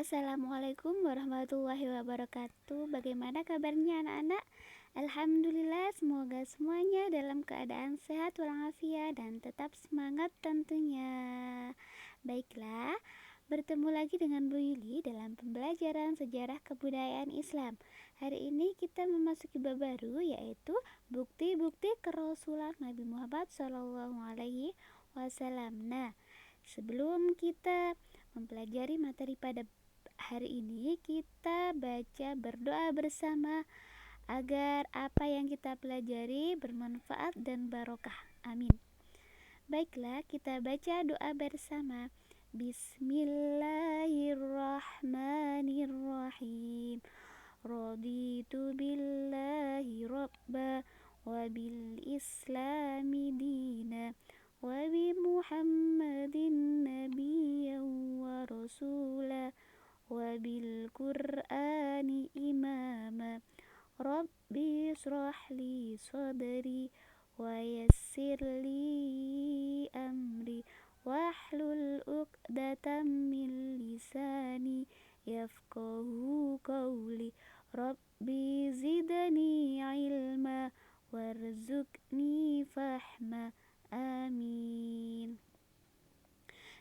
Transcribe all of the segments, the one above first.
Assalamualaikum warahmatullahi wabarakatuh. Bagaimana kabarnya anak-anak? Alhamdulillah, semoga semuanya dalam keadaan sehat walafiat dan tetap semangat tentunya. Baiklah, bertemu lagi dengan Bu Yuli dalam pembelajaran sejarah kebudayaan Islam. Hari ini kita memasuki bab baru, yaitu bukti-bukti kerasulan Nabi Muhammad SAW. Nah, sebelum kita mempelajari materi pada hari ini, kita berdoa bersama agar apa yang kita pelajari bermanfaat dan barokah. Amin. Baiklah, kita baca doa bersama. Bismillahirrahmanirrahim. Raditu billahi rabba wa bil islami dina wa bi Muhammadin nabiyyan wa rasula wa bil Qur'ani imama. Rabbi israh li sadri wa yassir li amri wahlul 'uqdatam min lisani yafqahu qawli. Rabbi zidni ilma warzuqni fahma. Amin.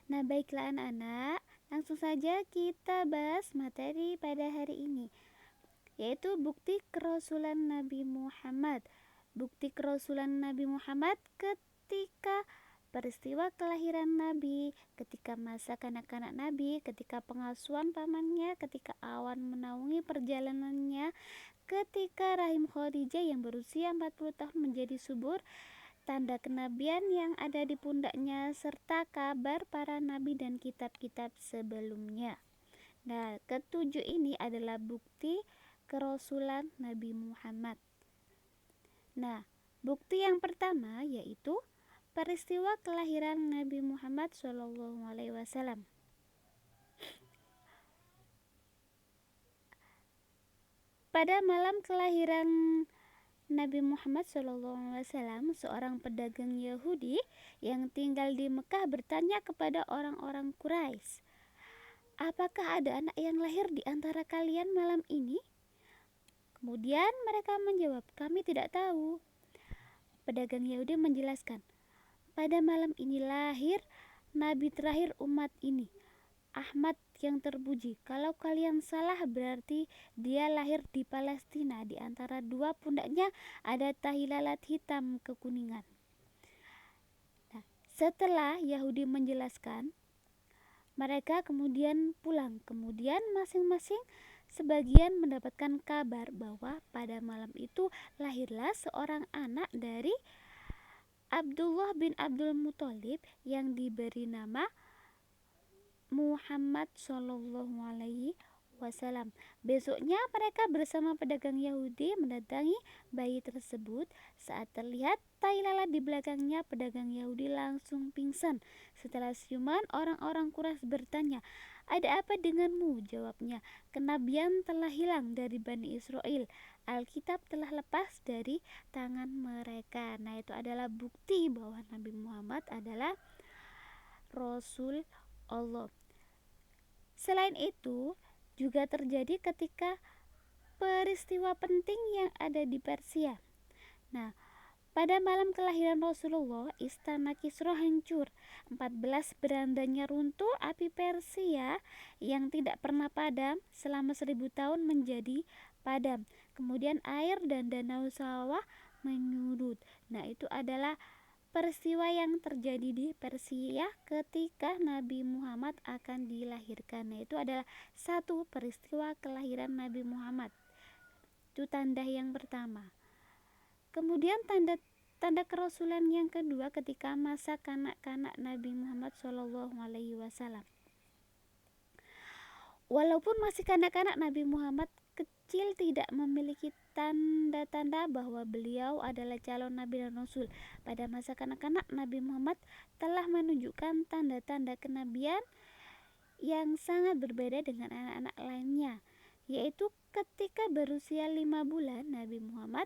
Nah, baiklah anak-anak, langsung saja kita bahas materi pada hari ini, yaitu bukti kerasulan Nabi Muhammad. Bukti kerasulan Nabi Muhammad ketika peristiwa kelahiran Nabi, ketika masa kanak-kanak Nabi, ketika pengasuhan pamannya, ketika awan menaungi perjalanannya, ketika rahim Khadijah yang berusia 40 tahun menjadi subur, tanda kenabian yang ada di pundaknya, serta kabar para nabi dan kitab-kitab sebelumnya. Nah, ketujuh ini adalah bukti kerasulan Nabi Muhammad. Nah, bukti yang pertama yaitu peristiwa kelahiran Nabi Muhammad SAW. Pada malam kelahiran Nabi Muhammad SAW, seorang pedagang Yahudi yang tinggal di Mekah bertanya kepada orang-orang Quraisy, "Apakah ada anak yang lahir di antara kalian malam ini?" Kemudian mereka menjawab, "Kami tidak tahu." Pedagang Yahudi menjelaskan, "Pada malam ini lahir Nabi terakhir umat ini, Ahmad yang terpuji. Kalau kalian salah, berarti dia lahir di Palestina. Di antara dua pundaknya ada tahi lalat hitam kekuningan." Nah, setelah Yahudi menjelaskan, mereka kemudian pulang. Kemudian masing-masing sebagian mendapatkan kabar bahwa pada malam itu lahirlah seorang anak dari Abdullah bin Abdul Muthalib yang diberi nama Muhammad SAW. Besoknya mereka bersama pedagang Yahudi mendatangi bayi tersebut. Saat terlihat tai lalat di belakangnya, pedagang Yahudi langsung pingsan. Setelah siuman, orang-orang Quraisy bertanya, "Ada apa denganmu?" Jawabnya, "Kenabian telah hilang dari Bani Israel. Alkitab telah lepas dari tangan mereka." Nah, itu adalah bukti bahwa Nabi Muhammad adalah Rasul Allah. Selain itu, juga terjadi ketika peristiwa penting yang ada di Persia. Nah, pada malam kelahiran Rasulullah, istana Kisra hancur. 14 berandanya runtuh. Api Persia yang tidak pernah padam selama 1000 tahun menjadi padam. Kemudian air dan danau sawah menyurut. Nah, itu adalah peristiwa yang terjadi di Persia ketika Nabi Muhammad akan dilahirkan. Nah, itu adalah satu peristiwa kelahiran Nabi Muhammad. Itu tanda yang pertama. Kemudian tanda kerasulan yang kedua ketika masa kanak-kanak Nabi Muhammad SAW. Walaupun masih kanak-kanak, Nabi Muhammad kecil tidak memiliki tanda-tanda bahwa beliau adalah calon Nabi dan Rasul. Pada masa kanak-kanak, Nabi Muhammad telah menunjukkan tanda-tanda kenabian yang sangat berbeda dengan anak-anak lainnya, yaitu ketika berusia 5 bulan Nabi Muhammad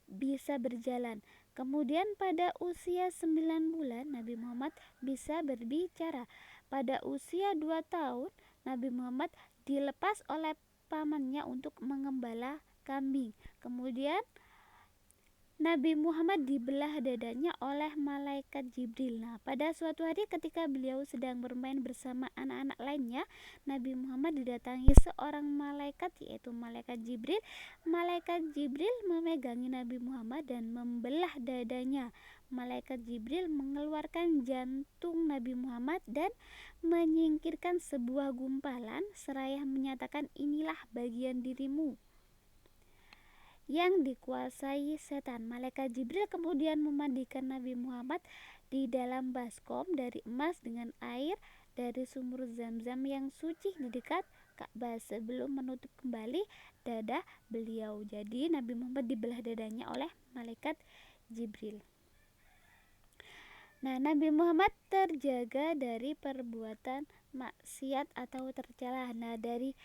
bisa berjalan. Kemudian pada usia 9 bulan Nabi Muhammad bisa berbicara. Pada usia 2 tahun Nabi Muhammad dilepas oleh pamannya untuk mengembala kambing. Kemudian Nabi Muhammad dibelah dadanya oleh malaikat Jibril. Nah, pada suatu hari ketika beliau sedang bermain bersama anak-anak lainnya, Nabi Muhammad didatangi seorang malaikat, yaitu malaikat Jibril. Malaikat Jibril memegangi Nabi Muhammad dan membelah dadanya. Malaikat Jibril mengeluarkan jantung Nabi Muhammad dan menyingkirkan sebuah gumpalan seraya menyatakan, inilah bagian dirimu yang dikuasai setan. Malaikat Jibril kemudian memandikan Nabi Muhammad di dalam baskom dari emas dengan air dari sumur Zam-Zam yang suci di dekat Ka'bah sebelum menutup kembali dada beliau. Jadi Nabi Muhammad dibelah dadanya oleh malaikat Jibril. Nah, Nabi Muhammad terjaga dari perbuatan maksiat atau tercela. Nah, dari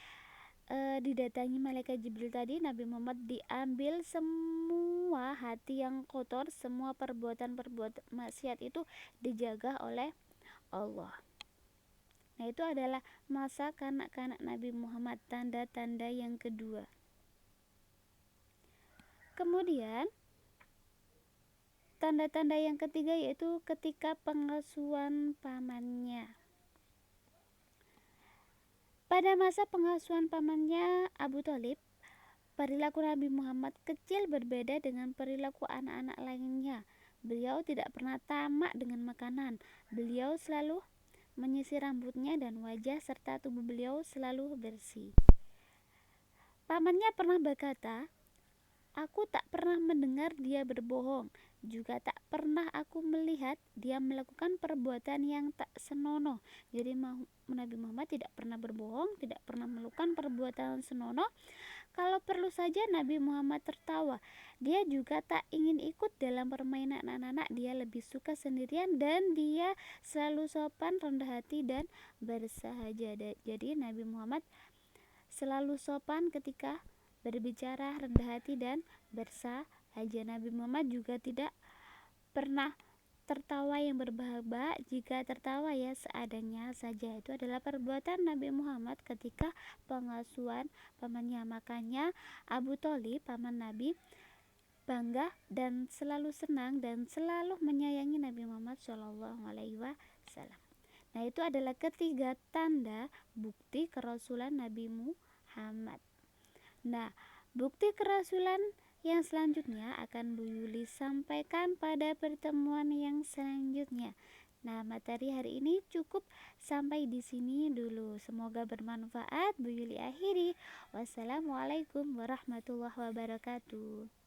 didatangi malaikat Jibril tadi, Nabi Muhammad diambil semua hati yang kotor, semua perbuatan-perbuatan maksiat itu dijaga oleh Allah. Nah, itu adalah masa kanak-kanak Nabi Muhammad, tanda-tanda yang kedua. Kemudian tanda-tanda yang ketiga yaitu ketika pengasuhan pamannya. Pada masa pengasuhan pamannya Abu Thalib, perilaku Nabi Muhammad kecil berbeda dengan perilaku anak-anak lainnya. Beliau tidak pernah tamak dengan makanan. Beliau selalu menyisir rambutnya dan wajah serta tubuh beliau selalu bersih. Pamannya pernah berkata, "Aku tak pernah mendengar dia berbohong, juga tak pernah aku melihat dia melakukan perbuatan yang tak senonoh." Jadi Nabi Muhammad tidak pernah berbohong, tidak pernah melakukan perbuatan senonoh. Kalau perlu saja Nabi Muhammad tertawa. Dia juga tak ingin ikut dalam permainan anak-anak. Dia lebih suka sendirian dan dia selalu sopan, rendah hati dan bersahaja. Jadi Nabi Muhammad selalu sopan ketika berbicara, rendah hati dan bersahaja. Nabi Muhammad juga tidak pernah tertawa yang berbahak-bahak. Jika tertawa ya seadanya saja. Itu adalah perbuatan Nabi Muhammad ketika pengasuhan pamannya. Makanya Abu Thalib, paman Nabi, bangga dan selalu senang dan selalu menyayangi Nabi Muhammad SAW. Nah, itu adalah ketiga tanda bukti kerasulan Nabi Muhammad. Nah, bukti kerasulan yang selanjutnya akan Bu Yuli sampaikan pada pertemuan yang selanjutnya. Nah, materi hari ini cukup sampai di sini dulu. Semoga bermanfaat. Bu Yuli akhiri. Wassalamualaikum warahmatullahi wabarakatuh.